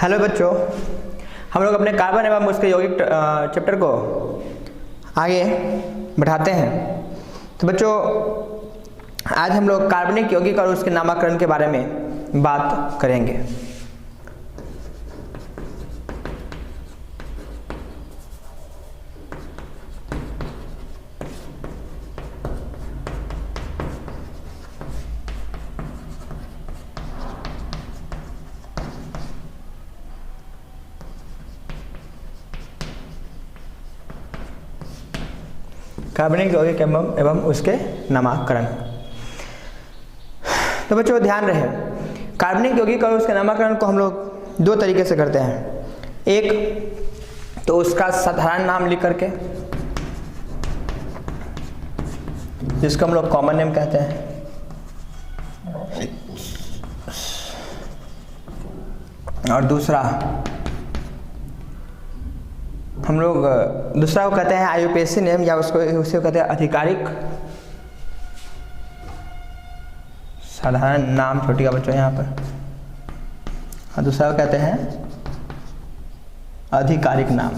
Hello बच्चों, हम लोग अपने कार्बन एवं उसके यौगिक चैप्टर को आगे बढ़ाते हैं। तो बच्चों, आज हम लोग कार्बनिक यौगिक और उसके नामकरण के बारे में बात करेंगे। कार्बनिक यौगिक एवं उसके नामकरण। तो बच्चों ध्यान रहे, कार्बनिक यौगिक और उसके नामकरण को हम लोग दो तरीके से करते हैं। एक तो उसका साधारण नाम लिख करके, जिसको हम लोग कॉमन नेम कहते हैं, और दूसरा हम लोग दूसरा को कहते हैं आईयूपीएसी नेम, या उसे कहते हैं आधिकारिक साधारण नाम, छोटी का बच्चों यहाँ पर, और दूसरा को कहते हैं आधिकारिक नाम,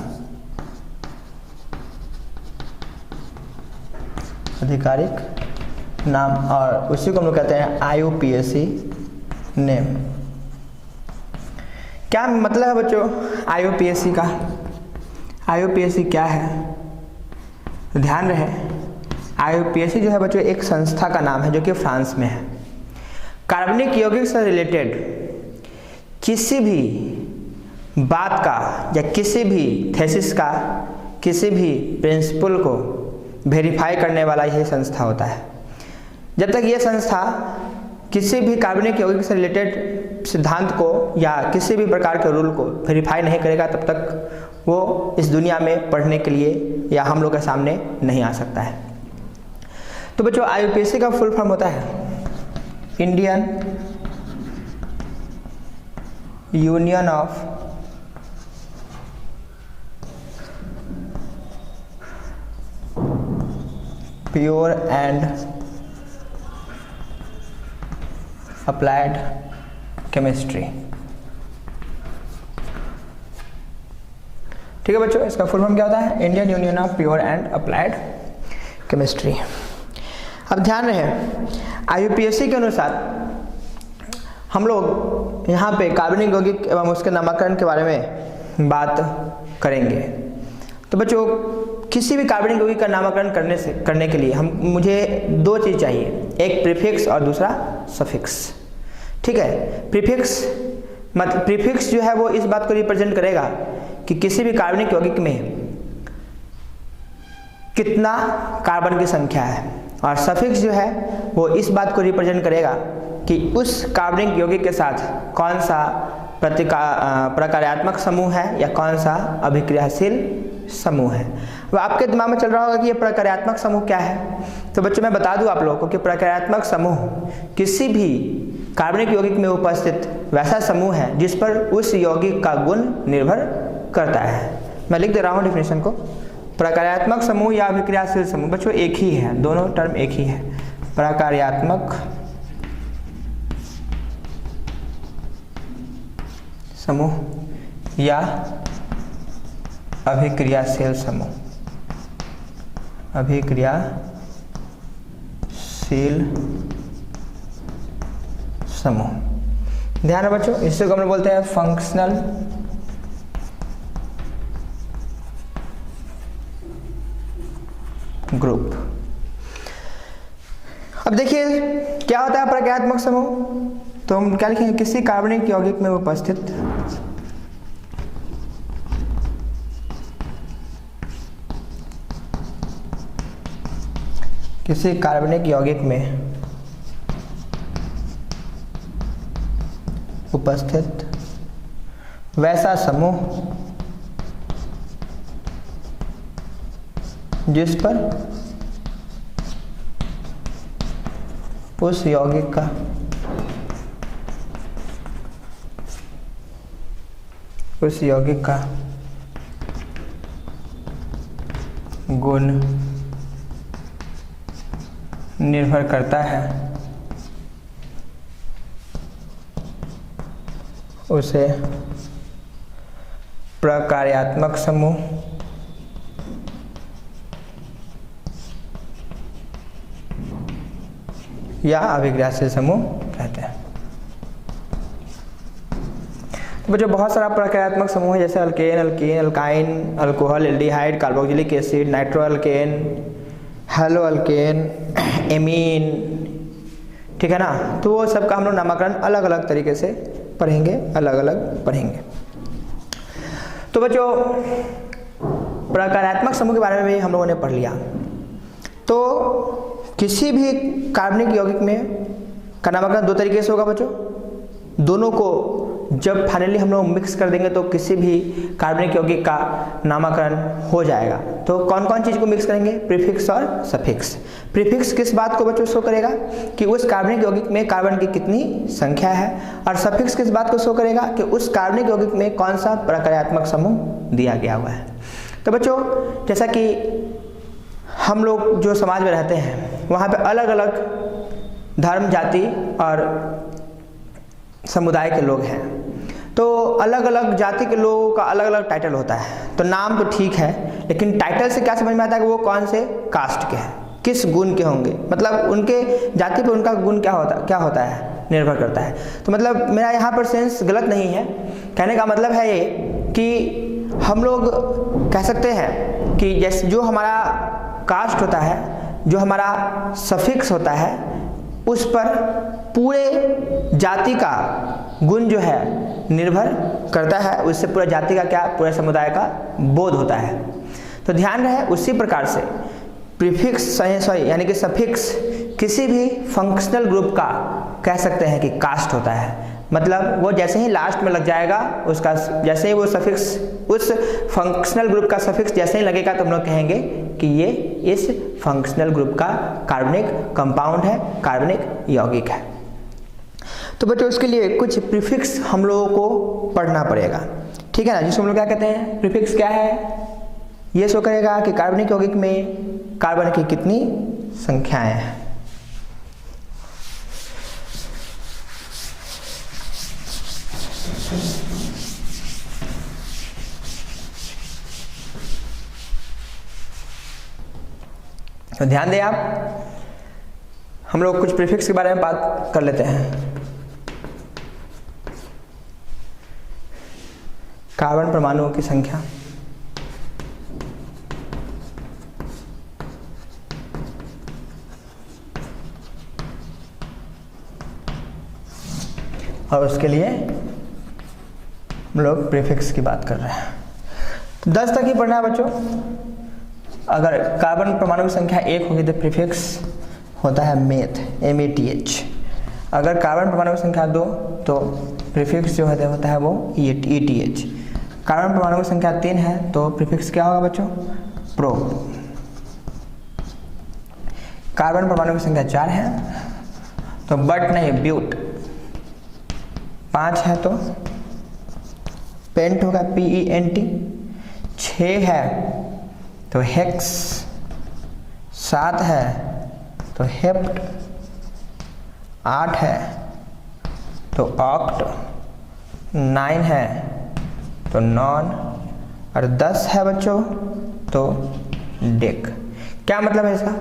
आधिकारिक नाम, और उसी को हम लोग कहते हैं आईयूपीएसी नेम। क्या मतलब है बच्चों आईयूपीएसी का? आईयूपीएसी क्या है? तो ध्यान रहे, आईयूपीएसी जो है बच्चों एक संस्था का नाम है जो कि फ्रांस में है। कार्बनिक यौगिक से रिलेटेड किसी भी बात का या किसी भी थीसिस का, किसी भी प्रिंसिपल को वेरीफाई करने वाला यह संस्था होता है। जब तक यह संस्था किसी भी कार्बनिक यौगिक से रिलेटेड सिद्धांत को या किसी भी प्रकार के रूल को वेरीफाई नहीं करेगा, तब तक वो इस दुनिया में पढ़ने के लिए या हम लोग के सामने नहीं आ सकता है। तो बच्चों आईयूपीएसी का फुल फॉर्म होता है Indian union of pure and applied chemistry. ठीक है बच्चों, इसका फुल फॉर्म क्या होता है? Indian union of pure and applied chemistry. अब ध्यान रहे, आईयूपीएसी के अनुसार हम लोग यहाँ पे कार्बनिक यौगिक एवं उसके नामकरण के बारे में बात करेंगे। तो बच्चों किसी भी कार्बनिक यौगिक का नामकरण करने के लिए मुझे दो चीज़ चाहिए, एक प्रीफिक्स और दूसरा सफिक्स। ठीक है, प्रीफिक्स जो है वो इस बात को रिप्रेजेंट करेगा कि किसी भी कार्बनिक यौगिक में कितना कार्बन की संख्या है, और सफिक्स जो है वो इस बात को रिप्रेजेंट करेगा कि उस कार्बनिक यौगिक के साथ कौन सा प्रकार्यात्मक समूह है या कौन सा अभिक्रियाशील समूह है। वो आपके दिमाग में चल रहा होगा कि ये प्रकार्यात्मक समूह क्या है। तो बच्चों मैं बता दूं आप लोगों को कि प्रकार्यात्मक समूह किसी भी कार्बनिक यौगिक में उपस्थित वैसा समूह है जिस पर उस यौगिक का गुण निर्भर करता है। मैं लिख दे रहा हूँ डिफिनेशन को। प्रकार्यात्मक समूह या अभिक्रियाशील समूह बच्चों एक ही है, दोनों टर्म एक ही है। प्रकार्यात्मक समूह या अभिक्रियाशील समूह, अभिक्रियाशील समूह। ध्यान है बच्चों, इससे को हम लोग बोलते हैं फंक्शनल ग्रुप। अब देखिए क्या होता है प्रकार्यात्मक समूह। तो हम क्या लिखेंगे? किसी कार्बनिक यौगिक में उपस्थित किसी कार्बनिक यौगिक में उपस्थित वैसा समूह जिस पर उस यौगिक का गुण निर्भर करता है, उसे प्रकार्यात्मक समूह या अभिक्रियाशील समूह कहते हैं। तो बच्चों बहुत सारा प्रक्रियात्मक समूह है, जैसे alkane, alkene, alkyne, alcohol, aldehyde, carboxylic acid, nitroalkane, halo alkane, amine, ठीक है ना। तो वो सबका हम लोग नामकरण अलग अलग तरीके से पढ़ेंगे, अलग अलग पढ़ेंगे। तो बच्चों प्रकार्यात्मक समूह के बारे में भी हम लोगों ने पढ़ लिया। तो किसी भी कार्बनिक यौगिक में का नामकरण दो तरीके से होगा बच्चों। दोनों को जब फाइनली हम लोग मिक्स कर देंगे तो किसी भी कार्बनिक यौगिक का नामकरण हो जाएगा। तो कौन कौन चीज़ को मिक्स करेंगे? प्रीफिक्स और सफिक्स। प्रीफिक्स किस बात को बच्चों शो करेगा कि उस कार्बनिक यौगिक में कार्बन की कितनी संख्या है, और सफिक्स किस बात को शो करेगा कि उस कार्बनिक यौगिक में कौन सा प्रकार्यात्मक समूह दिया गया हुआ है। तो बच्चों जैसा कि हम लोग जो समाज में रहते हैं वहाँ पे अलग अलग धर्म, जाति और समुदाय के लोग हैं। तो अलग अलग जाति के लोगों का अलग अलग टाइटल होता है। तो नाम तो ठीक है, लेकिन टाइटल से क्या समझ में आता है कि वो कौन से कास्ट के हैं, किस गुण के होंगे, मतलब उनके जाति पे उनका गुण क्या होता है निर्भर करता है। तो मतलब मेरा यहाँ पर सेंस गलत नहीं है, कहने का मतलब है ये कि हम लोग कह सकते हैं कि जैसे जो हमारा कास्ट होता है, जो हमारा सफिक्स होता है, उस पर पूरे जाति का गुण जो है निर्भर करता है। उससे पूरा जाति का क्या, पूरे समुदाय का बोध होता है। तो ध्यान रहे उसी प्रकार से प्रीफिक्स यानी कि सफिक्स किसी भी फंक्शनल ग्रुप का कह सकते हैं कि कास्ट होता है। मतलब वो जैसे ही लास्ट में लग जाएगा, उसका जैसे ही वो सफिक्स उस फंक्शनल ग्रुप का सफिक्स जैसे ही लगेगा तो हम लोग कहेंगे कि ये इस फंक्शनल ग्रुप का कार्बनिक कंपाउंड है, कार्बनिक यौगिक है। तो बच्चों उसके लिए कुछ प्रीफिक्स हम लोगों को पढ़ना पड़ेगा, ठीक है ना, जिसको हम लोग क्या कहते हैं, प्रीफिक्स क्या है, ये शो करेगा कि कार्बनिक यौगिक में कार्बन की कितनी संख्याएं हैं। तो ध्यान दें आप, हम लोग कुछ प्रीफिक्स के बारे में बात कर लेते हैं। कार्बन परमाणुओं की संख्या, और उसके लिए हम लोग प्रीफिक्स की बात कर रहे हैं। 10 तक ही पढ़ना है बच्चों। अगर कार्बन परमाणु की संख्या 1 होगी तो प्रीफिक्स होता है मेथ, METH। अगर कार्बन परमाणु की संख्या 2 तो प्रीफिक्स जो होता है वो ETH। कार्बन परमाणु की संख्या 3 है तो प्रीफिक्स क्या होगा बच्चों, प्रो। कार्बन परमाणु की संख्या 4 है तो बट नहीं, ब्यूट। 5 है तो पेंट होगा, PENT। 6 है तो हेक्स। 7 है तो हेप्ट। 8 है तो ऑक्ट। 9 है तो नॉन, और 10 है बच्चों तो डेक। क्या मतलब है इसका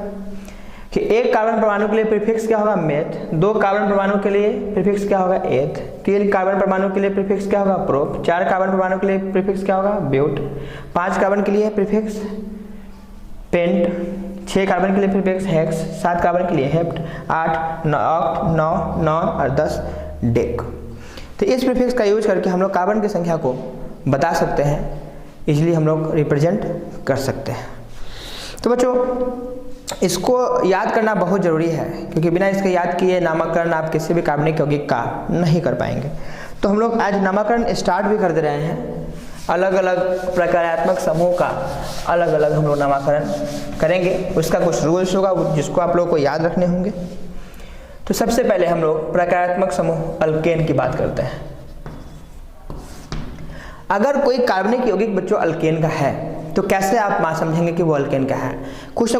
कि एक कार्बन परमाणु के लिए प्रीफिक्स क्या होगा, मेथ। 2 कार्बन परमाणु के लिए प्रीफिक्स क्या होगा, एथ। 3 कार्बन परमाणु के लिए प्रीफिक्स क्या होगा, प्रोप। 4 कार्बन परमाणु के लिए प्रीफिक्स क्या होगा, ब्यूट। 5 कार्बन के लिए प्रीफिक्स पेंट। 6 कार्बन के लिए प्रीफिक्स हेक्स। 7 कार्बन के लिए हेप्ट। 8 ऑक्ट, 9 नॉन, और 10 डेक। तो इस प्रीफिक्स का यूज करके हम लोग कार्बन की संख्या को बता सकते हैं, इसलिए हम लोग रिप्रेजेंट कर सकते हैं। तो बच्चों इसको याद करना बहुत ज़रूरी है, क्योंकि बिना इसके याद किए नामकरण आप किसी भी कार्बनिक यौगिक का नहीं कर पाएंगे। तो हम लोग आज नामकरण स्टार्ट भी कर दे रहे हैं। अलग अलग प्रकार्यात्मक समूह का अलग अलग हम लोग नामकरण करेंगे। उसका कुछ रूल्स होगा जिसको आप लोग को याद रखने होंगे। तो सबसे पहले हम लोग प्रकार्यात्मक समूह अल्केन की बात करते हैं। अगर कोई कार्बनिक यौगिक बच्चों अल्केन का है तो कैसे आप समझेंगे कि वो अल्केन का है? कुछ ना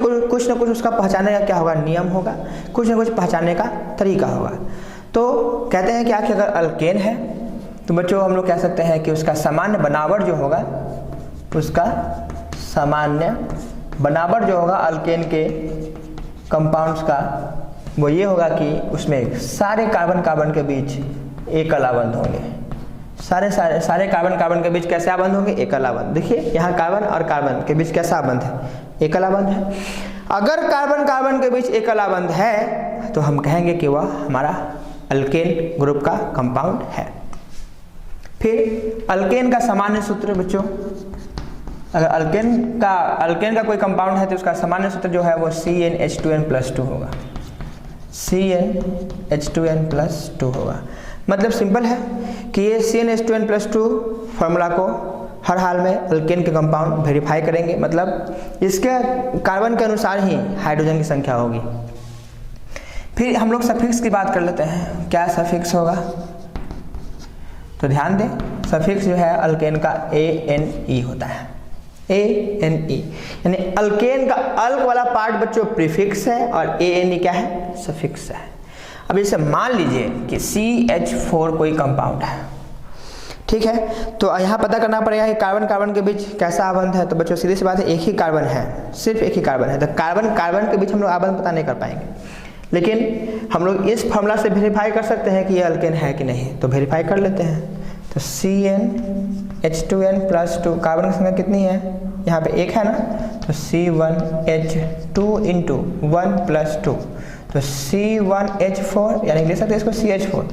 कुछ उसका पहचानने का क्या होगा, नियम होगा, कुछ ना कुछ पहचानने का तरीका होगा। तो कहते हैं कि अगर अल्केन है तो बच्चों हम लोग कह सकते हैं कि उसका सामान्य बनावट जो होगा, उसका सामान्य बनावट जो होगा अल्केन के कंपाउंड्स का, वो ये होगा कि उसमें सारे कार्बन कार्बन के बीच एकल आबंध होंगे। सारे कार्बन कार्बन के बीच कैसे आबंध होंगे? एकल आबंध। देखिए यहाँ कार्बन और कार्बन के बीच कैसा आबंध है? एकल आबंध है। अगर कार्बन कार्बन के बीच एकल आबंध है तो हम कहेंगे कि वह हमारा अल्केन ग्रुप का कंपाउंड है। फिर अल्केन का सामान्य सूत्र बच्चों, अगर अल्केन का कोई कंपाउंड है तो उसका सामान्य सूत्र जो है वो CnH2n+2 होगा। CnH2n+2 होगा। मतलब सिंपल है कि ये CnH2n+2 फॉर्मूला को हर हाल में अल्केन के कंपाउंड वेरीफाई करेंगे, मतलब इसके कार्बन के अनुसार ही हाइड्रोजन की संख्या होगी। फिर हम लोग सफिक्स की बात कर लेते हैं। क्या सफिक्स होगा? तो ध्यान दें, सफिक्स जो है अल्केन का ANE होता है। ANE यानी अल्केन का अल्क वाला पार्ट बच्चों प्रीफिक्स है और ANE क्या है? सफिक्स है। अब जैसे मान लीजिए कि CH4 कोई कंपाउंड है, ठीक है, तो यहाँ पता करना पड़ेगा कि कार्बन कार्बन के बीच कैसा आबंध है। तो बच्चों सीधी सी बात है, एक ही कार्बन है, सिर्फ एक ही कार्बन है, तो कार्बन कार्बन के बीच हम लोग आबंध पता नहीं कर पाएंगे, लेकिन हम लोग इस फॉर्मूला से वेरीफाई कर सकते हैं कि ये अल्केन है कि नहीं। तो वेरीफाई कर लेते हैं। तो CnH2n+2 कार्बन की संख्या कितनी है? यहाँ पे एक है ना, तो C1H2 × 1+2, तो C1H4 यानी लिख सकते हैं इसको CH4।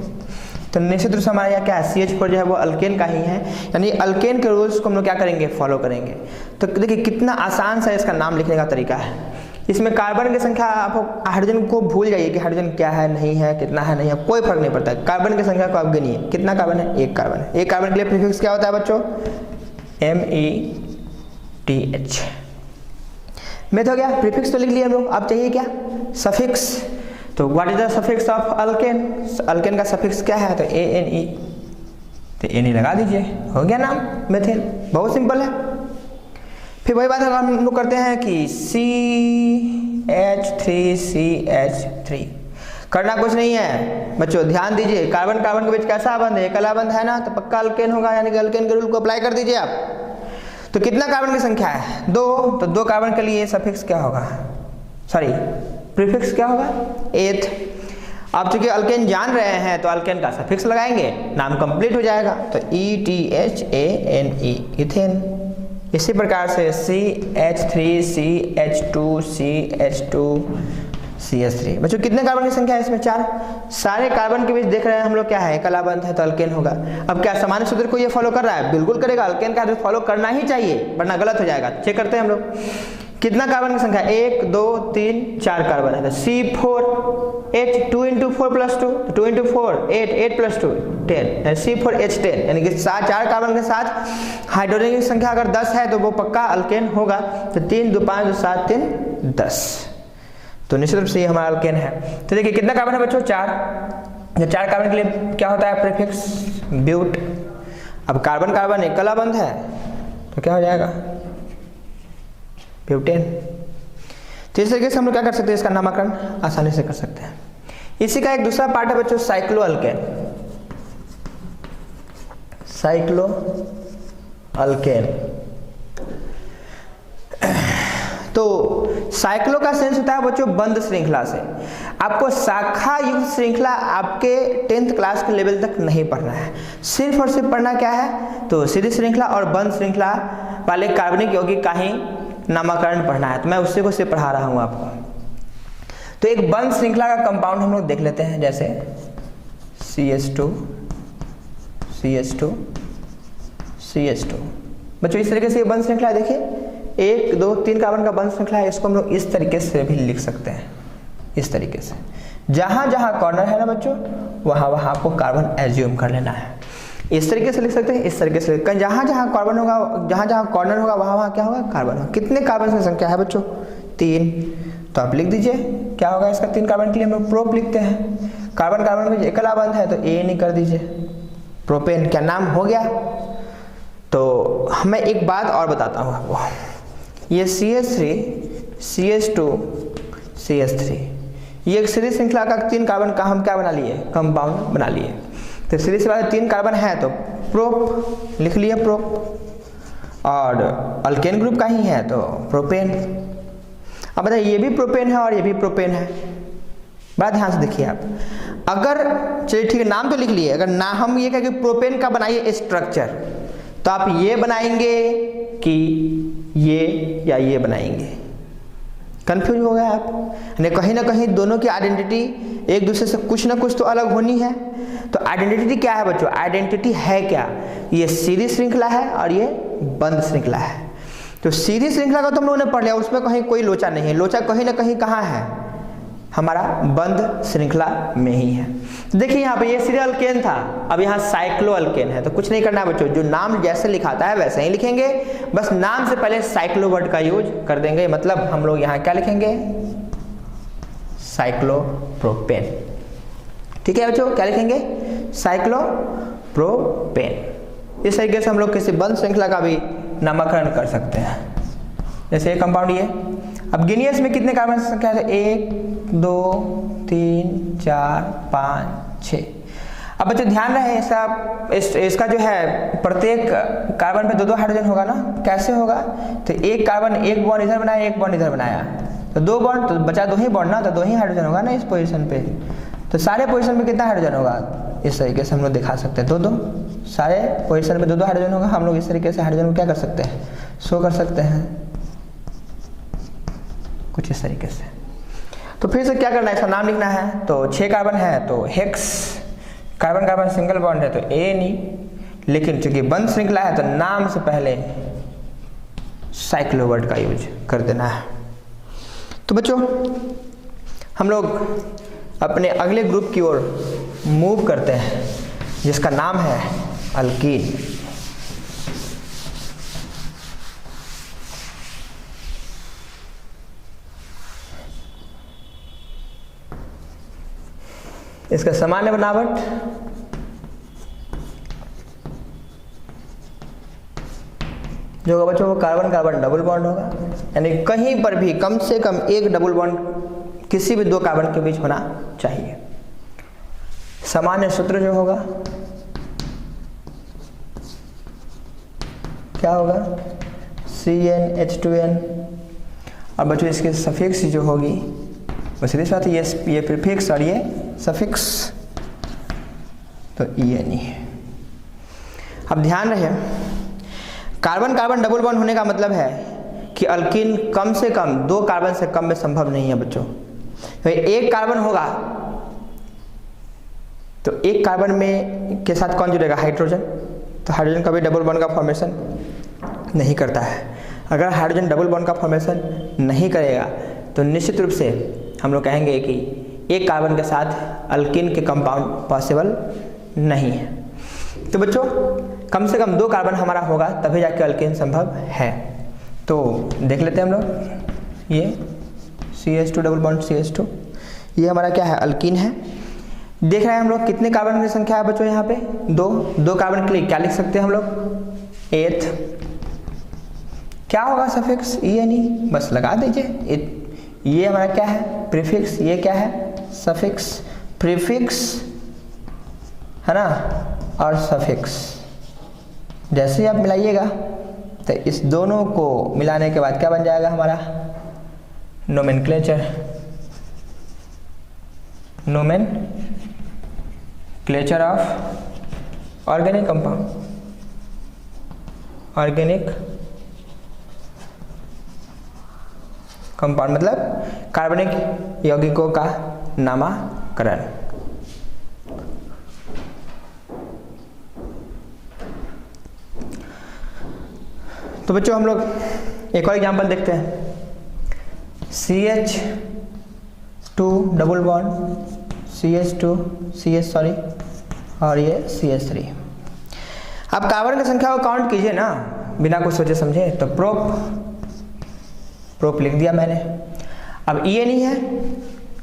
तो निश्चित रूप से हमारे यहाँ क्या है? CH4 जो है वो अल्केन का ही है, यानी अल्केन के रूल्स को हम लोग क्या करेंगे? फॉलो करेंगे। तो देखिए कितना आसान सा इसका नाम लिखने का तरीका है। इसमें कार्बन की संख्या, आप हाइड्रोजन को भूल जाइए कि हाइड्रोजन क्या है, नहीं है, कितना है, नहीं है, कोई फर्क नहीं पड़ता। कार्बन की संख्या को आप गिनिए, कितना कार्बन है? एक कार्बन है। एक कार्बन के लिए प्रीफिक्स क्या होता है बच्चों? METH। मेथ हो गया, प्रीफिक्स तो लिख लिया हम लोग। अब चाहिए क्या? सफिक्स। तो what is the suffix of alkane? Alkane का सफिक्स क्या है? तो ANE। तो ANE लगा दीजिए, हो गया नाम मेथिल। बहुत सिंपल है। फिर वही बात हम लोग करते हैं कि CH3CH3 करना कुछ नहीं है बच्चों, ध्यान दीजिए। कार्बन कार्बन के बीच कैसा आबंध है? एकल आबंध है ना, तो पक्का अल्केन होगा, यानी कि अल्केन के रूल को अप्लाई कर दीजिए आप। तो कितना कार्बन की संख्या है? 2। तो 2 कार्बन के लिए सफिक्स क्या होगा? सॉरी, प्रीफिक्स क्या होगा? एथ। आप चूंकि अल्केन जान रहे हैं तो अल्केन का सफिक्स लगाएंगे, नाम कंप्लीट हो जाएगा। तो ETHANE, इथेन। इसी प्रकार से CH3CH2CH2CH3। बच्चों कितने कार्बन की संख्या है इसमें? 4। सारे कार्बन के बीच देख रहे हैं हम लोग क्या है? एकल आबंध है, तो अल्केन होगा। अब क्या सामान्य सूत्र को ये फॉलो कर रहा है? बिल्कुल करेगा। अल्केन का फॉलो करना ही चाहिए, वरना गलत हो जाएगा। चेक करते हैं हम लोग कितना कार्बन की संख्या? 1 2 3 4 कार्बन है। तो C4H 2 × 4+2, 2 × 4 8, 8+2 10, C4H10, यानी कि 4 कार्बन के साथ हाइड्रोजन की संख्या अगर 10 है तो वो पक्का अल्केन होगा। तो 3 2 5 2 7 3 10, तो निश्चित रूप से ये हमारा अल्केन है। तो देखिए कितना कार्बन है बच्चों? 4। 4 कार्बन के लिए क्या होता है प्रीफिक्स? ब्यूट। अब कार्बन कार्बन एकल आबंध है तो क्या हो जाएगा? ब्यूटेन। तो इस तरीके से हम लोग क्या कर सकते हैं? इसका नामकरण आसानी से कर सकते हैं। इसी का एक दूसरा पार्ट है बच्चों साइक्लो अल्केन। Cyclo alkane. तो साइक्लो का सेंस होता है बच्चों बंद श्रृंखला से। आपको शाखा युक्त श्रृंखला आपके 10th क्लास के लेवल तक नहीं पढ़ना है, सिर्फ और सिर्फ पढ़ना क्या है? तो सीधी श्रृंखला और बंद श्रृंखला वाले कार्बनिक यौगिक का ही नामकरण पढ़ना है। तो मैं उससे को सिर्फ पढ़ा रहा हूं आपको। तो एक बंद श्रृंखला का कंपाउंड हम लोग देख लेते हैं, जैसे CH2 CH2 CH2। बच्चों इस तरीके से ये बंद श्रृंखला देखिए, 1 2 3 कार्बन का बंद श्रृंखला है। इसको हम लोग इस तरीके से भी लिख सकते हैं, इस तरीके से। जहां जहां कॉर्नर है ना बच्चों, वहां वहां आपको कार्बन एज्यूम कर लेना है। इस तरीके से लिख सकते हैं, इस तरीके से। जहां जहां कार्बन होगा, जहां जहां कॉर्नर होगा, वहां वहां क्या होगा? कार्बन होगा। कितने कार्बन की संख्या है बच्चों? 3। तो आप लिख दीजिए क्या होगा इसका? 3 कार्बन के लिए हम लोग प्रोप लिखते हैं। कार्बन कार्बन में एकल आबंध है तो ANE कर दीजिए, प्रोपेन। क्या नाम हो गया? तो मैं एक बात और बताता हूँ आपको। ये CH3 CH2 CH3 ये एक सीरीज श्रृंखला का 3 कार्बन का हम क्या बना लिए? कंपाउंड बना लिए। तो सीरीज के बाद 3 कार्बन है तो प्रोप लिख लिए प्रोप, और अल्केन ग्रुप का ही है तो प्रोपेन। अब बताइए ये भी प्रोपेन है और ये भी प्रोपेन है। बड़ा ध्यान से देखिए आप, अगर चलिए ठीक है नाम तो लिख लिए, अगर ना हम ये कहें कि प्रोपेन का बनाइए स्ट्रक्चर, तो आप ये बनाएंगे कि ये या ये बनाएंगे, कंफ्यूज हो गए आप। यानी कहीं ना कहीं दोनों की आइडेंटिटी एक दूसरे से कुछ ना कुछ तो अलग होनी है। तो आइडेंटिटी क्या है बच्चों? आइडेंटिटी है क्या? ये सीरीज श्रृंखला है और ये बंद श्रृंखला है। तो सीरीज श्रृंखला का तो हम लोगों ने पढ़ लिया, उसमें कहीं कोई लोचा नहीं है। लोचा कहीं ना कहीं कहाँ है? हमारा बंद श्रृंखला में ही है। तो देखिए यहाँ पे ये सीरियल अल्केन था, अब यहाँ साइक्लो अल्केन है। तो कुछ नहीं करना है बच्चों, जो नाम जैसे लिखाता है वैसे ही लिखेंगे, बस नाम से पहले साइक्लो वर्ड का यूज कर देंगे। मतलब हम लोग यहाँ क्या लिखेंगे? साइक्लोप्रोपेन। ठीक है बच्चों, क्या लिखेंगे? साइक्लोप्रोपेन। इस तरीके से हम लोग किसी बंद श्रृंखला का भी नामकरण कर सकते हैं। जैसे कंपाउंड ये, अब गिनियस में कितने कार्बन की संख्या है? 1 2 3 4 5 6। अब बच्चों ध्यान रहे इसका जो है प्रत्येक कार्बन पे 2 हाइड्रोजन होगा ना। कैसे होगा? तो एक कार्बन एक बॉन्ड इधर बनाया, एक बॉन्ड इधर बनाया, तो 2 बॉन्ड, तो बचा 2 ही बॉन्ड ना, तो 2 ही हाइड्रोजन होगा ना इस पोजीशन पे। तो सारे पोजीशन में कितना हाइड्रोजन होगा? इस तरीके से हम लोग दिखा सकते हैं 2-2, सारे पोजीशन पे 2-2 हाइड्रोजन होगा। हम लोग इस तरीके से हाइड्रोजन को क्या कर सकते हैं? शो कर सकते हैं कुछ इस तरीके से। तो फिर से क्या करना है? इसका नाम लिखना है। तो 6 कार्बन है तो hex, carbon carbon single bond है तो एनी, लेकिन चूंकि बंद श्रृंखला है तो नाम से पहले साइक्लो वर्ड का यूज कर देना है। तो बच्चों हम लोग अपने अगले ग्रुप की ओर मूव करते हैं, जिसका नाम है अल्कीन। इसका सामान्य बनावट जो होगा बच्चों, वो कार्बन कार्बन डबल बॉन्ड होगा। यानी कहीं पर भी कम से कम एक डबल बॉन्ड किसी भी 2 कार्बन के बीच होना चाहिए। सामान्य सूत्र जो होगा क्या होगा? CnH2n। और बच्चों इसके सफिक्स जो होगी वो सीधी बात है, ये प्रीफिक्स और ये सफिक्स, तो ENE। अब ध्यान रहे, कार्बन कार्बन डबल बॉन्ड होने का मतलब है कि अल्कीन कम से कम 2 कार्बन से कम में संभव नहीं है बच्चों। तो एक कार्बन होगा तो एक कार्बन में के साथ कौन जुड़ेगा? हाइड्रोजन। तो हाइड्रोजन कभी डबल बॉन्ड का फॉर्मेशन नहीं करता है। अगर हाइड्रोजन डबल बॉन्ड का फॉर्मेशन नहीं करेगा तो निश्चित रूप से हम लोग कहेंगे कि एक कार्बन के साथ अल्कीन के कंपाउंड पॉसिबल नहीं है। तो बच्चों कम से कम 2 कार्बन हमारा होगा तभी जाके अल्कीन संभव है। तो देख लेते हैं हम लोग, ये CH2 डबल बॉन्ड CH2, ये हमारा क्या है? अल्कीन है। देख रहे हैं हम लोग कितने कार्बन की संख्या है बच्चों यहाँ पे? 2 कार्बन के लिए क्या लिख सकते हैं हम लोग? 8। क्या होगा सफिक्स? ENE, बस लगा दीजिए। ये हमारा क्या है? प्रीफिक्स। ये क्या है? सफिक्स। प्रीफिक्स है ना, और सफिक्स जैसे ही आप मिलाइएगा तो इस दोनों को मिलाने के बाद क्या बन जाएगा हमारा? Nomenclature. Nomenclature of organic compound, organic compound मतलब कार्बनिक यौगिकों का नामकरण। तो बच्चों हम लोग एक और एग्जांपल देखते हैं। CH2 double bond CH2 CH sorry और ये CH3। अब कार्बन की संख्या को काउंट कीजिए ना बिना कुछ सोचे समझे। तो प्रोप लिख दिया मैंने। अब ENE है,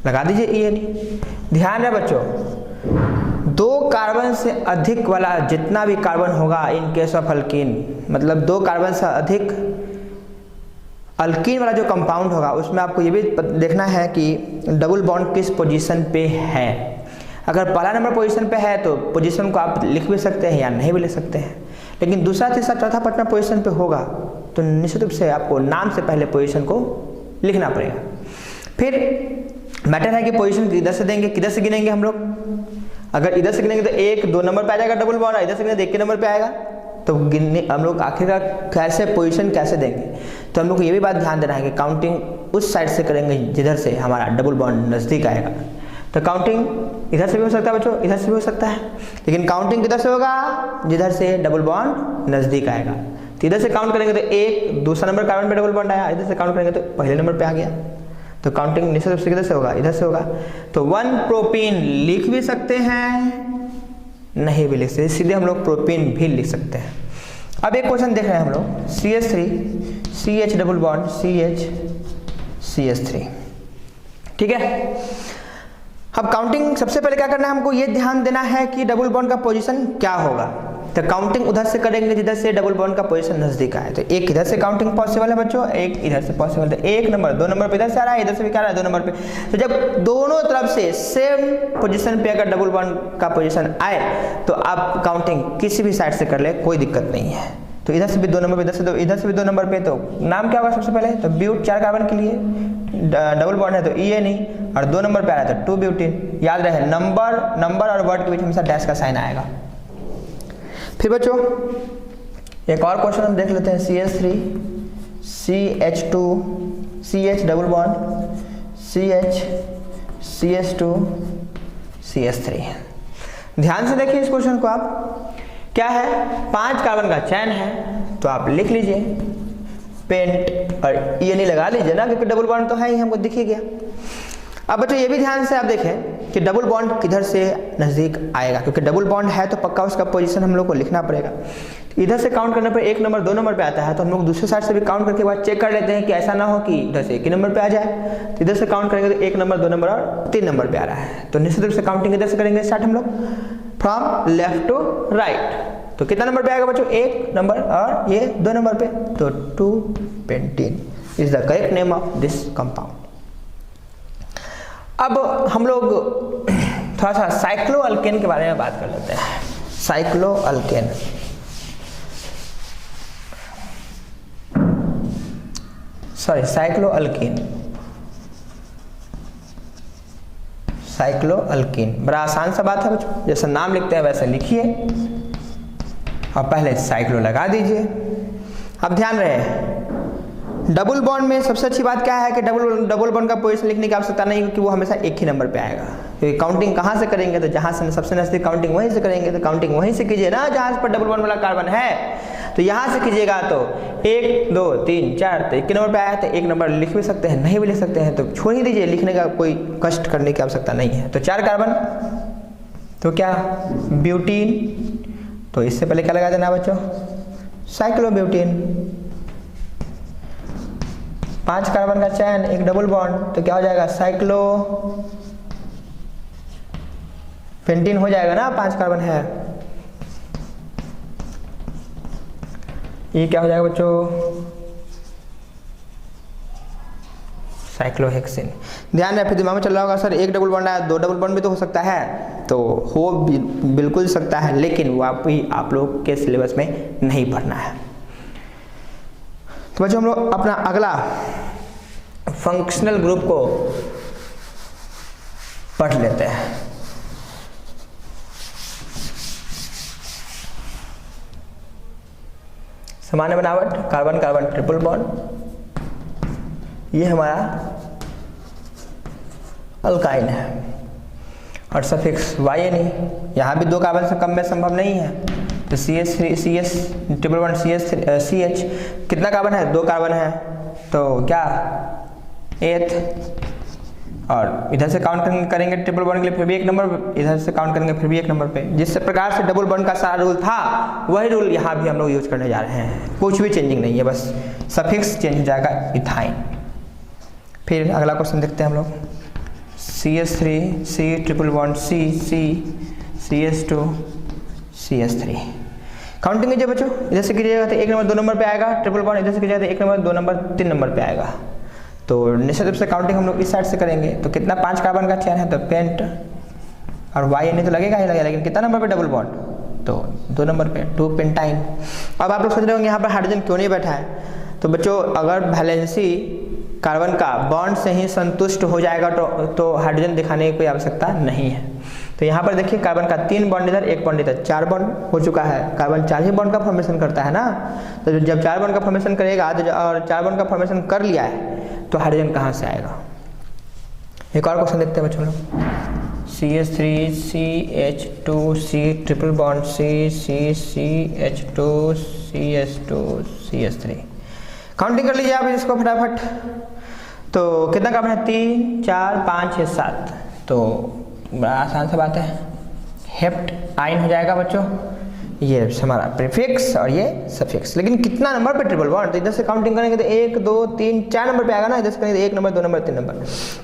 लगा दीजिए ENE। ध्यान रहे बच्चों, 2 कार्बन से अधिक वाला जितना भी कार्बन होगा इन केस ऑफ अल्कीन, मतलब 2 कार्बन से अधिक अल्कीन वाला जो कंपाउंड होगा उसमें आपको ये भी देखना है कि डबल बॉन्ड किस पोजीशन पे है। अगर पहला नंबर पोजीशन पे है तो पोजीशन को आप लिख भी सकते हैं या नहीं भी लिख सकते हैं, लेकिन दूसरा तीसरा चौथा पांचवा पोजीशन पे होगा तो निश्चित रूप से आपको नाम से पहले पोजीशन को लिखना पड़ेगा। फिर मैटर है कि पोजीशन इधर से देंगे, किधर से गिनेंगे हम लोग। अगर इधर से गिनेंगे तो 1 2 नंबर पे आ जाएगा डबल बॉन्ड, इधर से गिनेंगे तो 1 के नंबर पे आएगा। तो गिनने हम लोग आखिरकार कैसे पोजीशन कैसे देंगे, तो हम लोग को ये भी बात ध्यान देना है कि काउंटिंग उस साइड से करेंगे जिधर से हमारा डबल बॉन्ड नज़दीक आएगा। तो काउंटिंग इधर से भी हो सकता है बच्चों, इधर से भी हो सकता है, लेकिन काउंटिंग किधर से होगा, जिधर से डबल बॉन्ड नज़दीक आएगा। तो इधर से काउंट करेंगे तो 1 दूसरा नंबर कार्बन पे डबल बॉन्ड आया, इधर से काउंट करेंगे तो पहले नंबर पे आ गया। तो काउंटिंग निश्चित रूप से किधर से होगा, इधर से होगा। तो 1 प्रोपीन लिख भी सकते हैं, नहीं भी लिख सकते, सीधे हम लोग प्रोपीन भी लिख सकते हैं। अब एक क्वेश्चन देख रहे हैं हम लोग, CH3 CH double bond CH CH3, ठीक है। अब काउंटिंग सबसे पहले क्या करना है, हमको ये ध्यान देना है कि डबल बॉन्ड का पोजीशन क्या होगा। तो काउंटिंग उधर से करेंगे जिधर से डबल बॉन्ड का पोजीशन नजदीक आए। तो एक इधर से काउंटिंग पॉसिबल है बच्चों, एक इधर से पॉसिबल है। 1 नंबर 2 नंबर पे इधर से आ रहा है, इधर से भी क्या आ रहा है 2 नंबर पे। तो जब दोनों तरफ से सेम पोजीशन पे अगर डबल बॉन्ड का पोजीशन आए तो आप काउंटिंग किसी भी साइड से कर ले, कोई दिक्कत नहीं है। तो इधर से भी 2 नंबर पे, इधर से भी 2 नंबर पे, तो नाम क्या होगा सबसे पहले, तो ब्यूट 4 कार्बन के लिए डबल बॉन्ड है तो ई नहीं, और 2 नंबर पे आ रहा है तो 2 ब्यूटीन। याद रहे नंबर और वर्ड के बीच हमेशा डैश का साइन आएगा। फिर बच्चों एक और क्वेश्चन हम देख लेते हैं, CH3 CH2 CH double bond CH CH2 CH3। ध्यान से देखिए इस क्वेश्चन को, आप क्या है, 5 कार्बन का चैन है तो आप लिख लीजिए पेंट और ये नहीं लगा लीजिए ना, क्योंकि डबल बॉन्ड तो है ही, हमको दिख ही गया। अब बच्चों ये भी ध्यान से आप देखें कि डबल बॉन्ड किधर से नज़दीक आएगा, क्योंकि डबल बॉन्ड है तो पक्का उसका पोजीशन हम लोग को लिखना पड़ेगा। इधर से काउंट करने पर 1 नंबर 2 नंबर पे आता है, तो हम लोग दूसरे साइड से भी काउंट करके बाद चेक कर लेते हैं कि ऐसा ना हो कि इधर से 1 ही नंबर पे आ जाए। तो इधर से काउंट करेंगे तो 1 नंबर 2 नंबर और 3 नंबर पे आ रहा है, तो निश्चित रूप से काउंटिंग इधर से करेंगे स्टार्ट हम लोग फ्रॉम लेफ्ट टू राइट। तो कितना नंबर पे आएगा बच्चों, 1 नंबर और ये 2 नंबर पे, तो 2 pentene is the correct name of this compound. अब हम लोग थोड़ा सा साइक्लोअल्केन के बारे में बात कर लेते हैं। साइक्लोअल्केन, साइक्लोअल्कीन बड़ा आसान सा बात है बच्चों, जैसा नाम लिखते हैं वैसे लिखिए और पहले साइक्लो लगा दीजिए। अब ध्यान रहे डबल बॉन्ड में सबसे अच्छी बात क्या है कि डबल बॉन्ड का पोजीशन लिखने की आवश्यकता नहीं, क्योंकि वो हमेशा एक ही नंबर पे आएगा। क्योंकि काउंटिंग कहाँ से करेंगे, तो जहाँ से सबसे नजदीक काउंटिंग वहीं से करेंगे, तो काउंटिंग वहीं से कीजिए ना जहाँ पर डबल बॉन्ड वाला कार्बन है। तो यहाँ से कीजिएगा तो 1 2 3 4, तो 1 नंबर पे आया तो 1 नंबर लिख भी सकते हैं, नहीं भी लिख सकते हैं, तो छोड़ ही दीजिए, लिखने का कोई कष्ट करने की आवश्यकता नहीं है। तो 4 कार्बन, तो क्या ब्यूटीन, तो इससे पहले क्या लगा देना बच्चों, साइक्लोब्यूटीन। 5 कार्बन का चैन, 1 डबल बॉन्ड, तो क्या हो जाएगा, साइक्लो पेंटीन हो जाएगा ना, 5 कार्बन है, ये क्या हो जाएगा बच्चों, साइक्लोहेक्सिन। ध्यान रहे, फिर दिमाग में चल रहा होगा सर 1 डबल बॉन्ड आया, 2 डबल बॉन्ड भी तो हो सकता है, तो हो बिल्कुल सकता है, लेकिन वो आप लोग के सिलेबस में नहीं पढ़ना है। तो बच्चों हम लोग अपना अगला फंक्शनल ग्रुप को पढ़ लेते हैं। सामान्य बनावट, कार्बन कार्बन ट्रिपल बॉन्ड, ये हमारा अल्काइन है, और सफिक्स YNE, यहाँ भी 2 कार्बन से कम में संभव नहीं है, तो CS ट्रिपल बॉन्ड CH कितना कार्बन है, 2 कार्बन है, तो क्या 8th, और इधर से काउंट करेंगे ट्रिपल बॉन्ड के लिए फिर भी 1 नंबर, इधर से काउंट करेंगे फिर भी 1 नंबर पे। जिस प्रकार से डबल बॉन्ड का सारा रूल था वही रूल यहाँ भी हम लोग यूज करने जा रहे हैं, कुछ भी चेंजिंग नहीं है, बस सफिक्स चेंज हो जाएगा, इथाइन। फिर अगला क्वेश्चन देखते हैं हम लोग, CH3 C triple bond C CH2 CH3। Counting कीजिए बच्चों, इधर से कीजिएगा तो 1 नंबर 2 नंबर पे आएगा, ट्रिपल बॉन्ड इधर से कीजिएगा तो 1 नंबर 2 नंबर 3 नंबर पे आएगा। तो निश्चित रूप से काउंटिंग हम लोग इस साइड से करेंगे, तो कितना 5 कार्बन का चैन है, तो पेंट और YNA तो लगेगा ही लगेगा, लेकिन कितना नंबर पे डबल बॉन्ड, तो 2 नंबर पे 2 पेंटाइन। अब आप लोग सोच रहे होंगे यहाँ पर हाइड्रोजन क्यों नहीं बैठा है, तो बच्चों अगर वैलेंसी कार्बन का बॉन्ड से ही संतुष्ट हो जाएगा तो हाइड्रोजन दिखाने की कोई आवश्यकता नहीं है। तो यहाँ पर देखिए कार्बन का 3 बॉन्ड इधर, 1 बॉन्ड इधर, 4 बॉन्ड हो चुका है। कार्बन 4 ही बॉन्ड का फॉर्मेशन करता है ना, तो जब 4 बॉन्ड का फॉर्मेशन करेगा और 4 बॉन्ड का फॉर्मेशन कर लिया है तो हाइड्रोजन कहाँ से आएगा। एक और क्वेश्चन देखते हैं बच्चों लोग, CH3 CH2 C triple bond C CH2 CH2 CH3, counting कर लीजिए आप इसको फटाफट। तो कितना कार्बन है, 3 4 5 6 7, तो बड़ा आसान सा बात है, हेप्ट आइन हो जाएगा बच्चों, ये हमारा प्रीफिक्स और ये सफिक्स। लेकिन कितना नंबर पे ट्रिपल बॉन्ड, तो इधर से काउंटिंग करेंगे तो 1 2 3 4 नंबर पे आएगा ना, इधर से करेंगे 1 नंबर 2 नंबर 3 नंबर।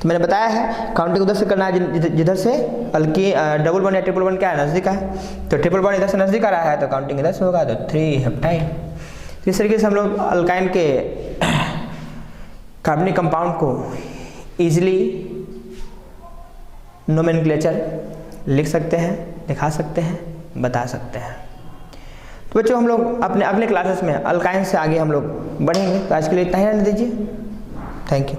तो मैंने बताया है काउंटिंग उधर से करना है जिधर से अल्की डबल बॉन्ड या ट्रिपल बॉन्ड क्या है, नजदीक है, तो ट्रिपल बॉन्ड इधर से नजदीक आ रहा है तो काउंटिंग इधर से होगा, तो 3 हेप्टाइन। इस तरीके से हम लोग अल्काइन के कार्बनिक कंपाउंड को इजीली नोमेनक्लेचर लिख सकते हैं, दिखा सकते हैं, बता सकते हैं। तो बच्चों हम लोग अपने अगले क्लासेस में अल्काइन से आगे हम लोग बढ़ेंगे। तो आज के लिए इतना ही रहने दीजिए। Thank you.